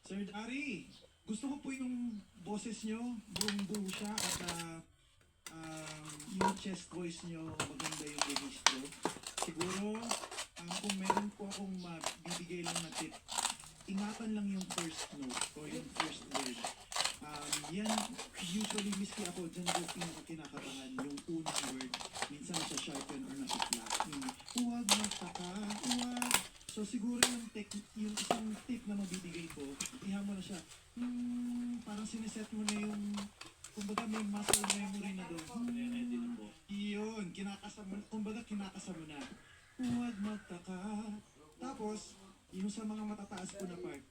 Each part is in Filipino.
Sir Dari, gusto ko po yung boses nyo, buong-buo siya at yung chest voice nyo, maganda yung registro. Siguro, kung meron po akong mabibigay lang na tip, ingatan lang yung first note or yung first word. Yan, usually miski ako, dyan ko kinakabahan yung unang word. Minsan nasa sharpen or nasa flat. Huwag magtaka, huwag. So siguro yung isang tip na mabibigay ko, iha mo na siya. Parang sineset mo na yung, kumbaga may muscle memory na doon. Yun, kumbaga kinakasa mo na. Huwag magtaka. Tapos, yung sa mga matataas po na part,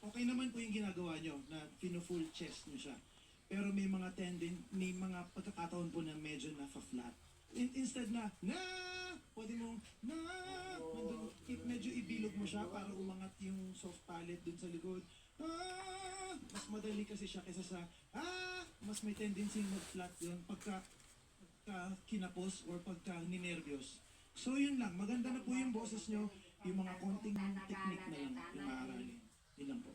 okay naman po yung ginagawa nyo na full chest nyo siya. Pero may mga pagkakataon po na medyo naka-flat. Instead na pwede mong medyo ibilog mo siya para umangat yung soft palate dun sa likod. Mas madali kasi siya kaysa sa mas may tendency mag-flat yun pagka kinapos or pagka ninervyos. So yun lang, maganda na po yung boses nyo, yung mga konting technique na lang yung aaralin. Yun lang po.